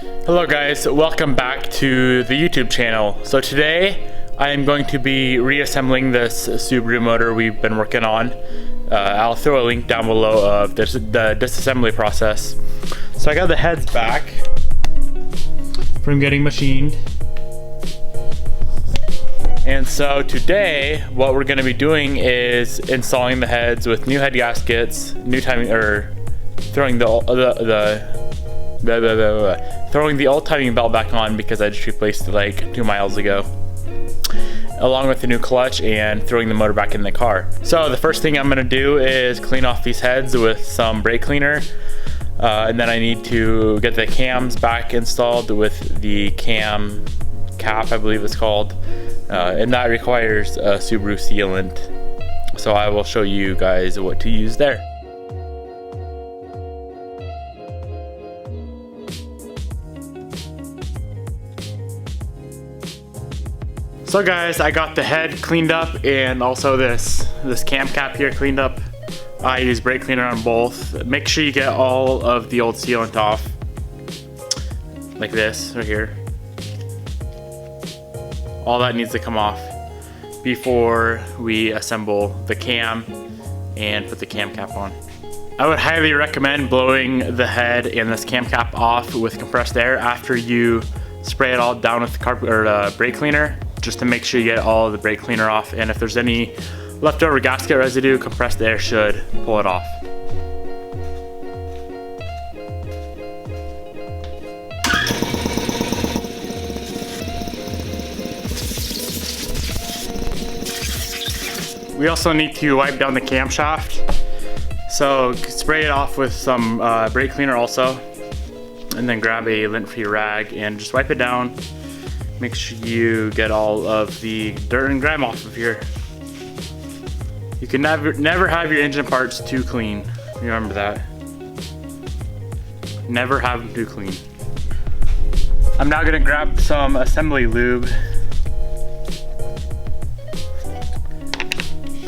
Hello guys, welcome back to the YouTube channel. So today I am going to be reassembling this Subaru motor we've been working on. I'll throw a link down below of the disassembly process. So I got the heads back from getting machined. And so today what we're going to be doing is installing the heads with new head gaskets, new timing, or throwing the old timing belt back on because I just replaced it like 2 miles ago, along with the new clutch and throwing the motor back in the car. So the first thing I'm going to do is clean off these heads with some brake cleaner, and then I need to get the cams back installed with the cam cap, I believe it's called, and that requires a Subaru sealant. So I will show you guys what to use there. So guys, I got the head cleaned up and also this cam cap here cleaned up. I use brake cleaner on both. Make sure you get all of the old sealant off, like this right here. All that needs to come off before we assemble the cam and put the cam cap on. I would highly recommend blowing the head and this cam cap off with compressed air after you spray it all down with the brake cleaner, just to make sure you get all of the brake cleaner off. And if there's any leftover gasket residue, compressed air should pull it off. We also need to wipe down the camshaft. So spray it off with some brake cleaner also, and then grab a lint-free rag and just wipe it down. Make sure you get all of the dirt and grime off of here. You can never have your engine parts too clean. Remember that. Never have them too clean. I'm now gonna grab some assembly lube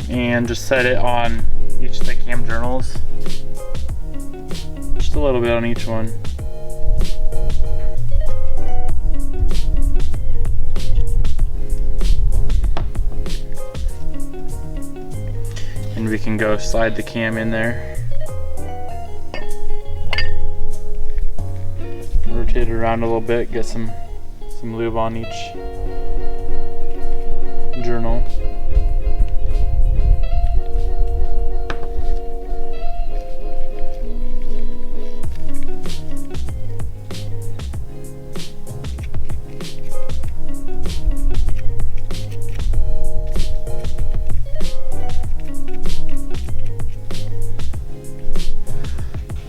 and just set it on each of the cam journals. Just a little bit on each one. And we can go slide the cam in there. Rotate it around a little bit, get some lube on each journal.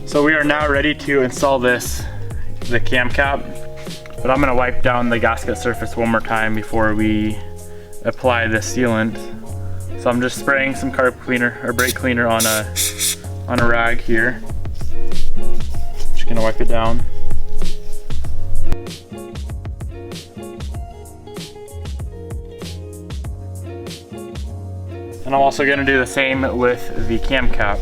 So we are now ready to install the cam cap, but I'm gonna wipe down the gasket surface one more time before we apply the sealant. So I'm just spraying some carb cleaner or brake cleaner on a rag here. Just gonna wipe it down. And I'm also gonna do the same with the cam cap.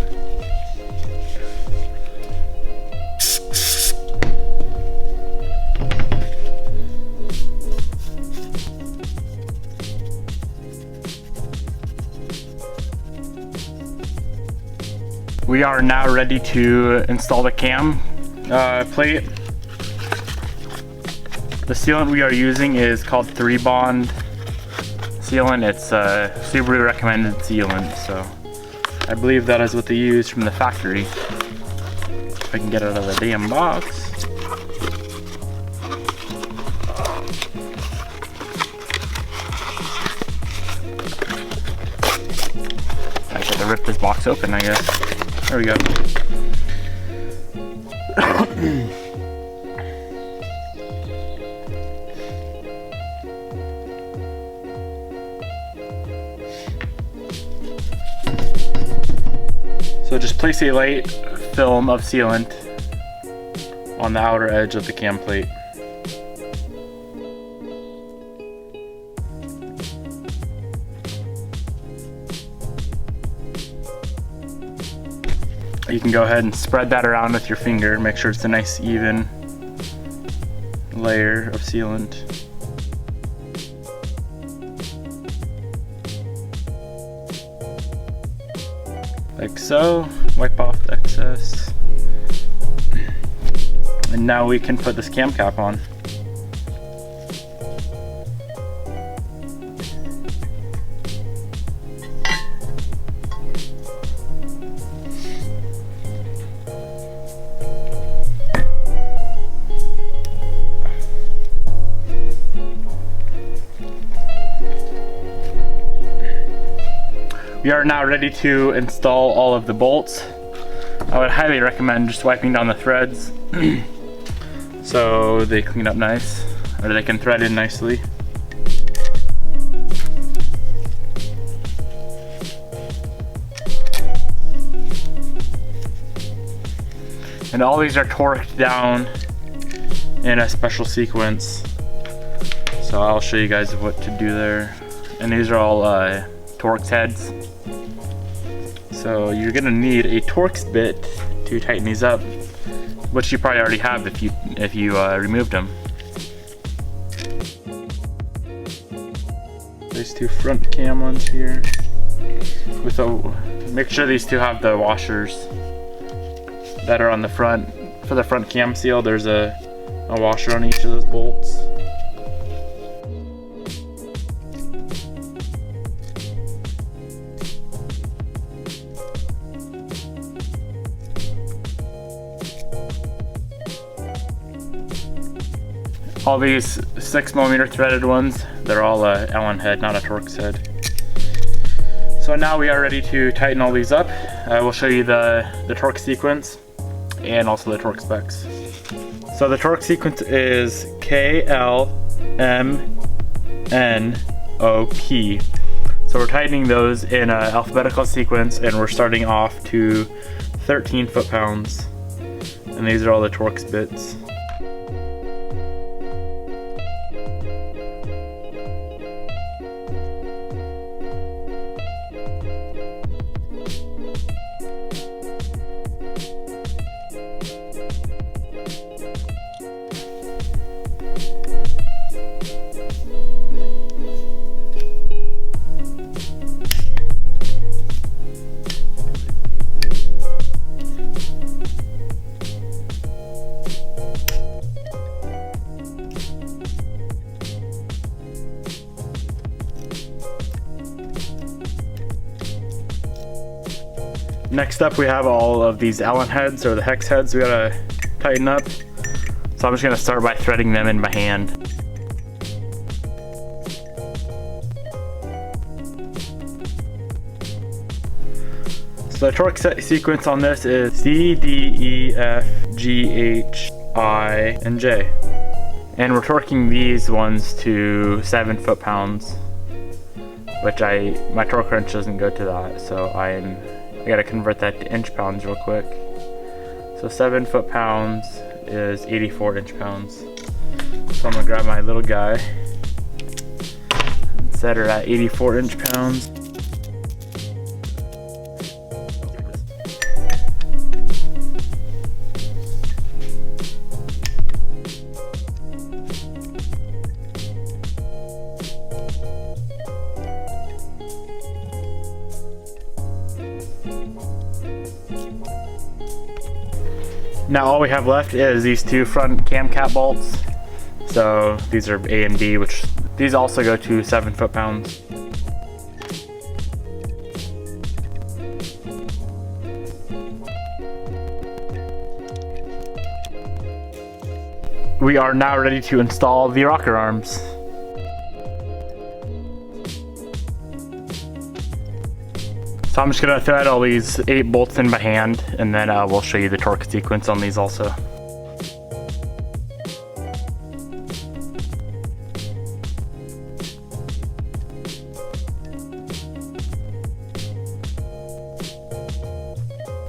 We are now ready to install the cam plate. The sealant we are using is called 3-bond sealant. It's a Subaru recommended sealant, so I believe that is what they use from the factory. If I can get it out of the damn box. I gotta rip this box open, I guess. There we go. So just place a light film of sealant on the outer edge of the cam plate. You can go ahead and spread that around with your finger, make sure it's a nice even layer of sealant. Like so. Wipe off the excess. And now we can put this cam cap on. We are now ready to install all of the bolts. I would highly recommend just wiping down the threads so they clean up nice, or they can thread in nicely. And all these are torqued down in a special sequence. So I'll show you guys what to do there. And these are all Torx heads. So you're gonna need a Torx bit to tighten these up, which you probably already have if you removed them. These two front cam ones here. Make sure these two have the washers that are on the front. For the front cam seal, there's a washer on each of those bolts. All these 6mm threaded ones, they're all a Allen head, not a Torx head. So now we are ready to tighten all these up. I will show you the Torx sequence and also the Torx specs. So the Torx sequence is KLMNOP. So we're tightening those in an alphabetical sequence, and we're starting off to 13 foot-pounds. And these are all the Torx bits. Next up, we have all of these Allen heads, or the hex heads, we gotta tighten up. So I'm just gonna start by threading them in by hand. So the torque sequence on this is C, D, E, F, G, H, I, and J. And we're torquing these ones to 7 foot-pounds, which my torque wrench doesn't go to that, so I gotta convert that to inch-pounds real quick. So 7 foot-pounds is 84 inch-pounds. So I'm gonna grab my little guy and set her at 84 inch-pounds. Now all we have left is these two front cam cap bolts. So these are A and B, which these also go to 7 foot-pounds. We are now ready to install the rocker arms. So I'm just gonna thread all these 8 bolts in by hand, and then we'll show you the torque sequence on these also.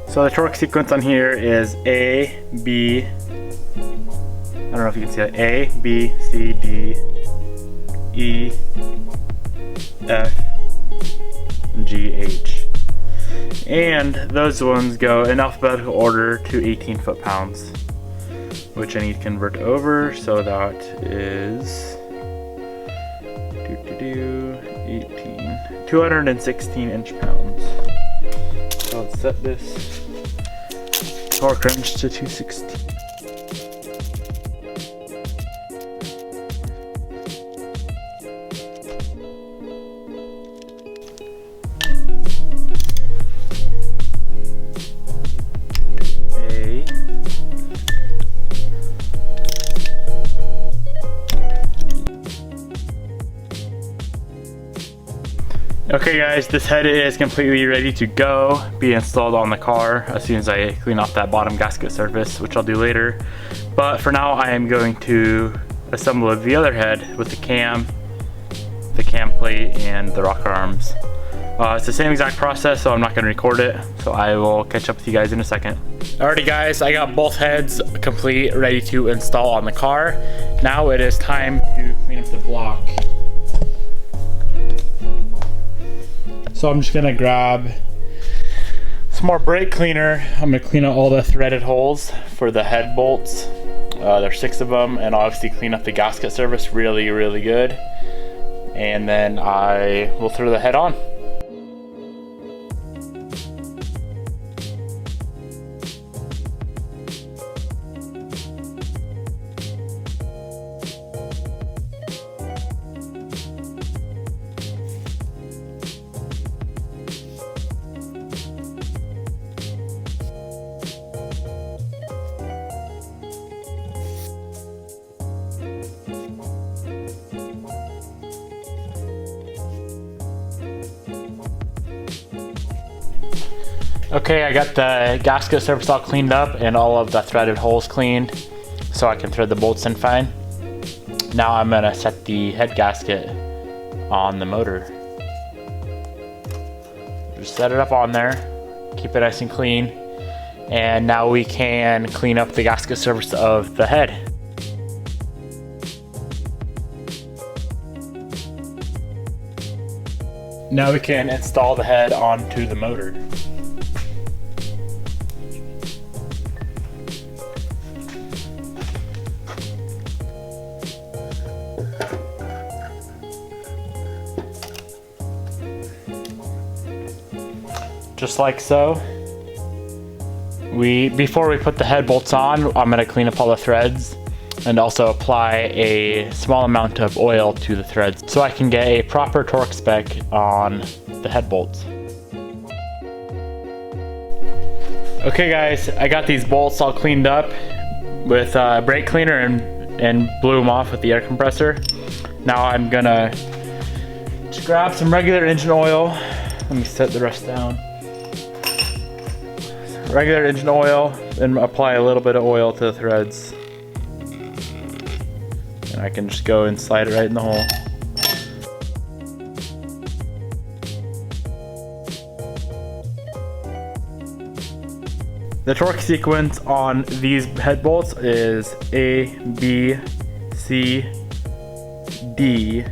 So the torque sequence on here is A, B, I don't know if you can see that, A, B, C, D, E, F, G, H. And those ones go in alphabetical order to 18 foot-pounds. which I need to convert over, so that is 18, 216 inch-pounds. So let's set this torque wrench to 216. Okay guys, this head is completely ready to go, be installed on the car as soon as I clean off that bottom gasket surface, which I'll do later. But for now, I am going to assemble the other head with the cam plate, and the rocker arms. It's the same exact process, so I'm not going to record it, so I will catch up with you guys in a second. Alrighty guys, I got both heads complete, ready to install on the car. Now it is time to clean up the block. So I'm just gonna grab some more brake cleaner. I'm gonna clean out all the threaded holes for the head bolts. There's 6 of them, and obviously clean up the gasket surface really, really good. And then I will throw the head on. Okay, I got the gasket surface all cleaned up and all of the threaded holes cleaned, so I can thread the bolts in fine. Now I'm gonna set the head gasket on the motor. Just set it up on there, keep it nice and clean, and now we can clean up the gasket surface of the head. Now we can install the head onto the motor. Just like so. Before we put the head bolts on, I'm going to clean up all the threads and also apply a small amount of oil to the threads so I can get a proper torque spec on the head bolts. Okay guys, I got these bolts all cleaned up with brake cleaner and blew them off with the air compressor. Now I'm gonna just grab some regular engine oil. Let me set the rest down. Regular engine oil, and apply a little bit of oil to the threads. And I can just go and slide it right in the hole. The torque sequence on these head bolts is A, B, C, D,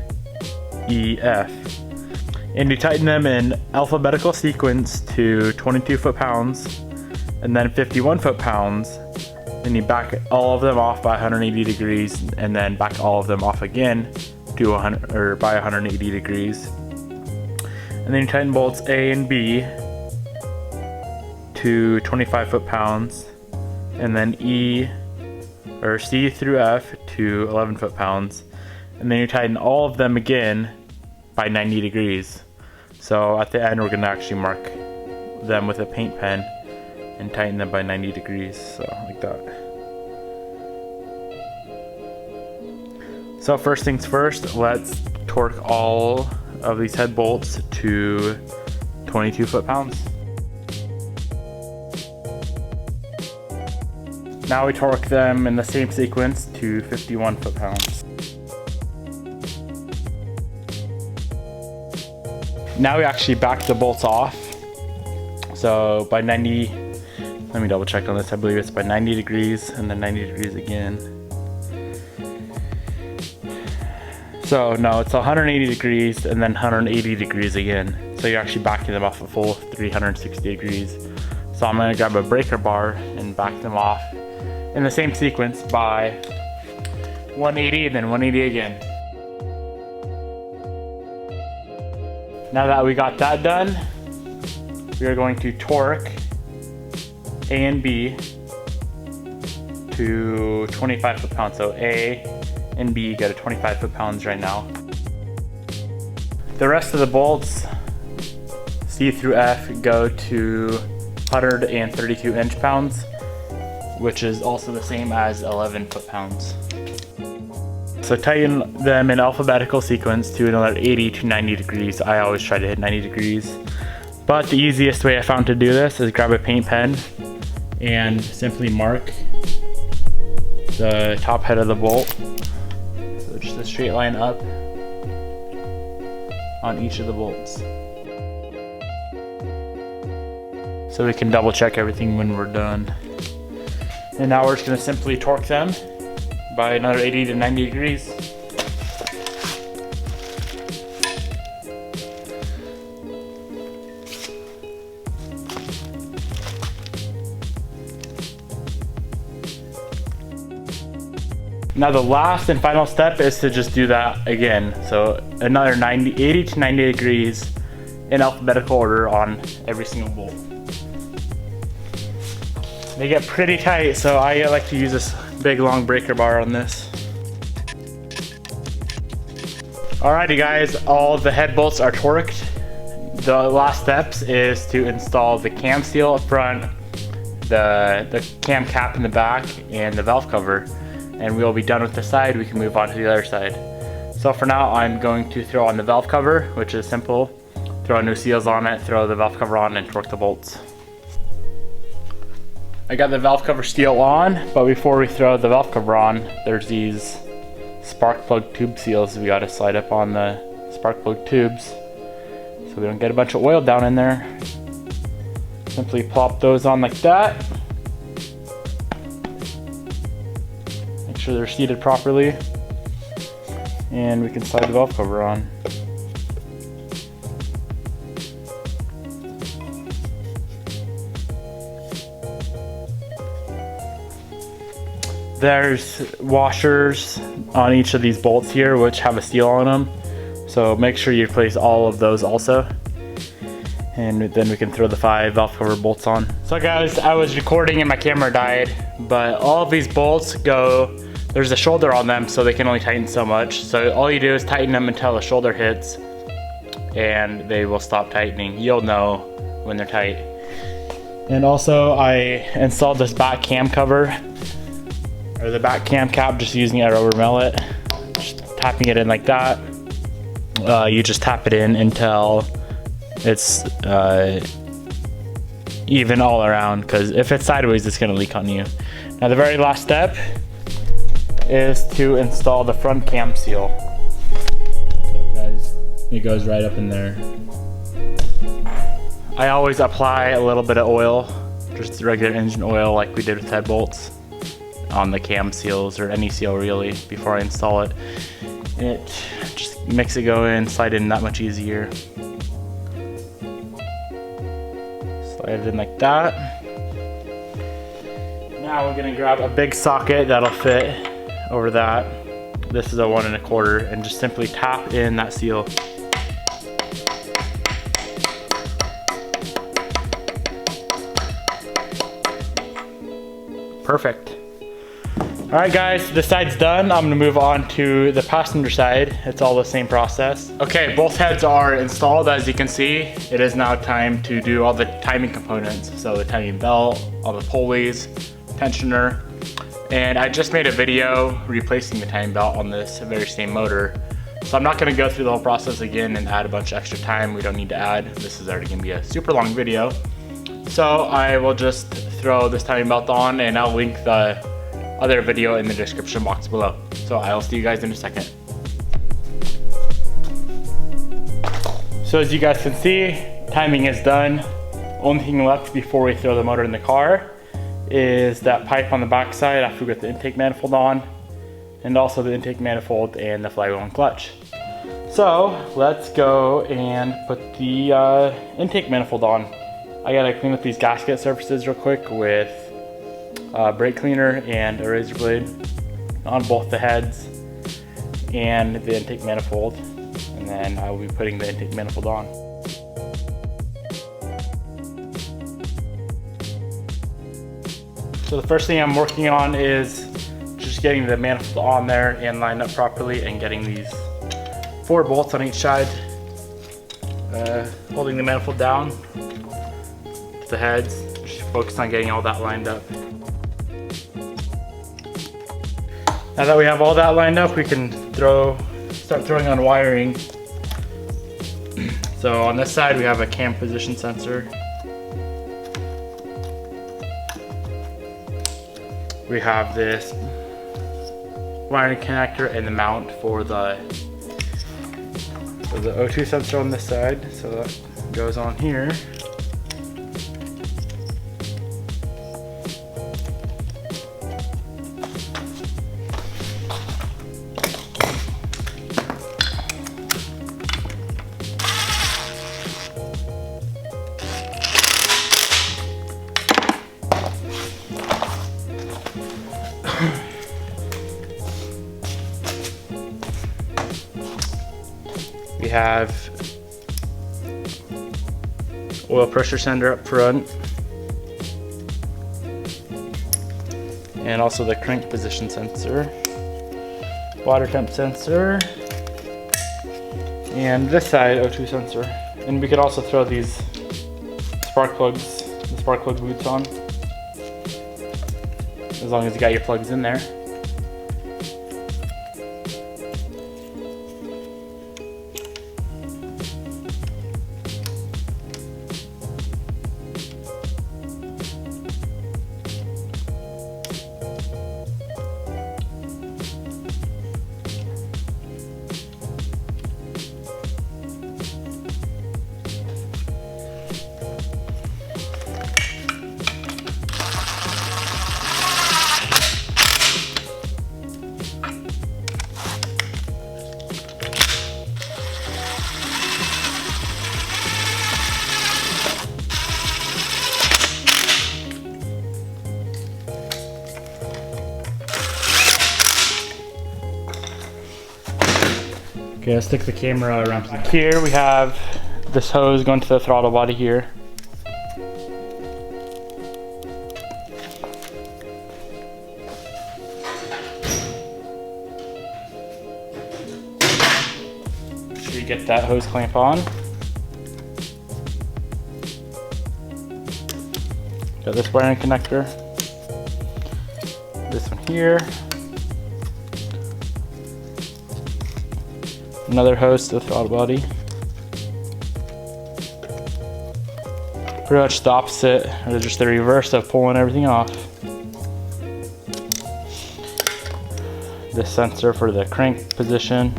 E, F. And you tighten them in alphabetical sequence to 22 foot-pounds and then 51 foot-pounds. Then you back all of them off by 180 degrees and then back all of them off again to 100 or by 180 degrees. And then you tighten bolts A and B to 25 foot-pounds, and then E or C through F to 11 foot-pounds, and then you tighten all of them again by 90 degrees. So at the end we're gonna actually mark them with a paint pen and tighten them by 90 degrees, so like that. So first things first, let's torque all of these head bolts to 22 foot-pounds. Now we torque them in the same sequence to 51 foot-pounds. Now we actually back the bolts off. So by 90, let me double check on this, I believe it's by 90 degrees and then 90 degrees again. So no, it's 180 degrees and then 180 degrees again. So you're actually backing them off a full 360 degrees. So I'm gonna grab a breaker bar and back them off in the same sequence by 180 and then 180 again. Now that we got that done, we are going to torque A and B to 25 foot-pounds. So A and B go to 25 foot-pounds right now. The rest of the bolts, C through F, go to 132 inch-pounds, which is also the same as 11 foot-pounds. So tighten them in alphabetical sequence to another 80 to 90 degrees. I always try to hit 90 degrees. But the easiest way I found to do this is grab a paint pen and simply mark the top head of the bolt. So just a straight line up on each of the bolts. So we can double check everything when we're done. And now we're just gonna simply torque them by another 80 to 90 degrees. Now the last and final step is to just do that again. So another 80 to 90 degrees in alphabetical order on every single bolt. They get pretty tight, so I like to use this big long breaker bar on this. Alrighty guys, all the head bolts are torqued. The last steps is to install the cam seal up front, the cam cap in the back, and the valve cover. And we'll be done with this side, we can move on to the other side. So for now, I'm going to throw on the valve cover, which is simple. Throw new seals on it, throw the valve cover on, and torque the bolts. I got the valve cover seal on, but before we throw the valve cover on, there's these spark plug tube seals we gotta slide up on the spark plug tubes so we don't get a bunch of oil down in there. Simply plop those on like that. Make sure they're seated properly, and we can slide the valve cover on. There's washers on each of these bolts here which have a seal on them, so make sure you place all of those also, and then we can throw the 5 valve cover bolts on. So guys, I was recording and my camera died, but all of these bolts go, there's a shoulder on them so they can only tighten so much. So all you do is tighten them until the shoulder hits and they will stop tightening. You'll know when they're tight. And also I installed this back cam cover, or the back cam cap, just using a rubber mallet, just tapping it in like that. You just tap it in until it's even all around, because if it's sideways it's going to leak on you. Now the very last step is to install the front cam seal. So guys, it goes right up in there. I always apply a little bit of oil, just regular engine oil like we did with head bolts, on the cam seals, or any seal really, before I install it. It just makes it go in, slide in that much easier. Slide it in like that. Now we're gonna grab a big socket that'll fit over that. This is a 1 1/4, and just simply tap in that seal. Perfect. Alright guys, this side's done. I'm gonna move on to the passenger side. It's all the same process. Okay, both heads are installed. As you can see, it is now time to do all the timing components. So the timing belt, all the pulleys, tensioner. And I just made a video replacing the timing belt on this very same motor. So I'm not gonna go through the whole process again and add a bunch of extra time we don't need to add. This is already gonna be a super long video. So I will just throw this timing belt on, and I'll link the other video in the description box below. So I'll see you guys in a second. So as you guys can see, timing is done. Only thing left before we throw the motor in the car is that pipe on the back side after we get the intake manifold on, and also the intake manifold and the flywheel and clutch. So let's go and put the intake manifold on. I gotta clean up these gasket surfaces real quick with brake cleaner and a razor blade on both the heads and the intake manifold, and then I will be putting the intake manifold on. So the first thing I'm working on is just getting the manifold on there and lined up properly, and getting these 4 bolts on each side, holding the manifold down to the heads. Just focus on getting all that lined up. Now that we have all that lined up, we can start throwing on wiring. So on this side we have a cam position sensor. We have this wiring connector and the mount for the O2 sensor on this side. So that goes on here. We have oil pressure sender up front, and also the crank position sensor, water temp sensor, and this side O2 sensor. And we could also throw these spark plugs, the spark plug boots on, as long as you got your plugs in there. Okay, let's stick the camera around here. We have this hose going to the throttle body here. Make sure you get that hose clamp on. Got this wiring connector. This one here. Another hose to the throttle body. Pretty much the opposite, or just the reverse of pulling everything off. This sensor for the crank position.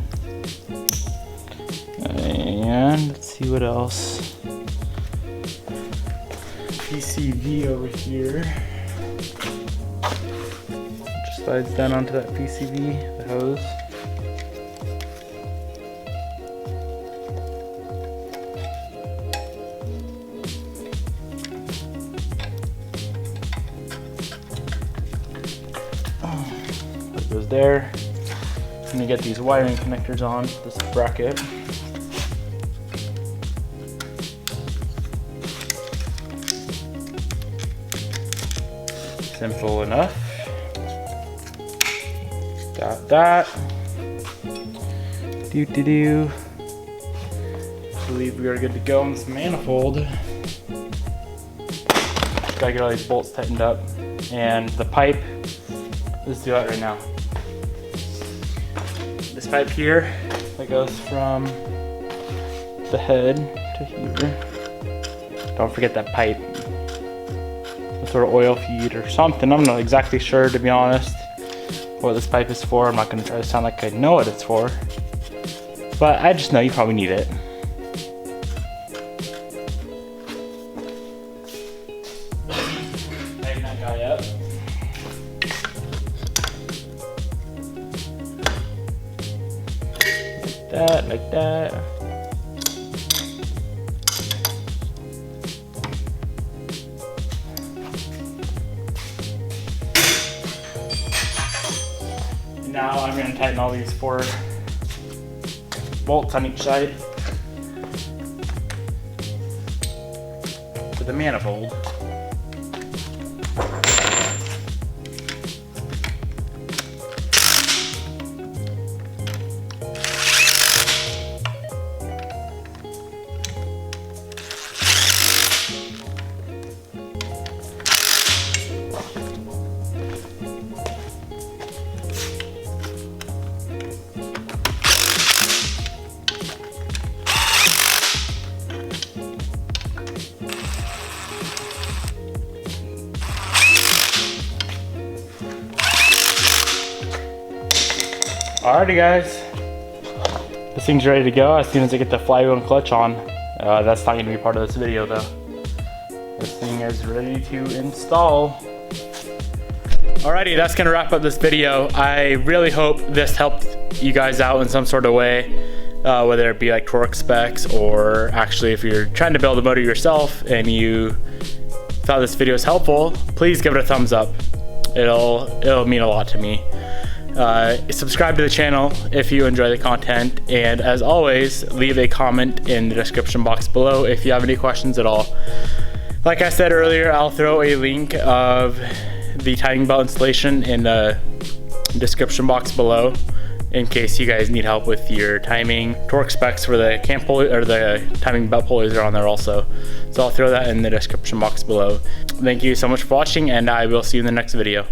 And let's see what else. PCV over here. Just slides down onto that PCV, the hose. That goes there. And you get these wiring connectors on this bracket. Simple enough. Got that. I believe we are good to go on this manifold. Gotta get all these bolts tightened up. And the pipe, let's do that right now. This pipe here that goes from the head to here. Don't forget that pipe. Some sort of oil feed or something. I'm not exactly sure, to be honest, what this pipe is for. I'm not going to try to sound like I know what it's for, but I just know you probably need it. Tighten that guy up. Like that. gonna tighten all these 4 bolts on each side to the manifold. Alrighty guys, this thing's ready to go as soon as I get the flywheel and clutch on. That's not going to be part of this video though. This thing is ready to install. Alrighty, that's going to wrap up this video. I really hope this helped you guys out in some sort of way, whether it be like torque specs or actually if you're trying to build a motor yourself and you thought this video was helpful, please give it a thumbs up. It'll mean a lot to me. Subscribe to the channel if you enjoy the content, and as always, leave a comment in the description box below if you have any questions at all. Like I said earlier, I'll throw a link of the timing belt installation in the description box below in case you guys need help with your timing. Torque specs for the cam pulley or the timing belt pulleys are on there also, so I'll throw that in the description box below. Thank you so much for watching, and I will see you in the next video.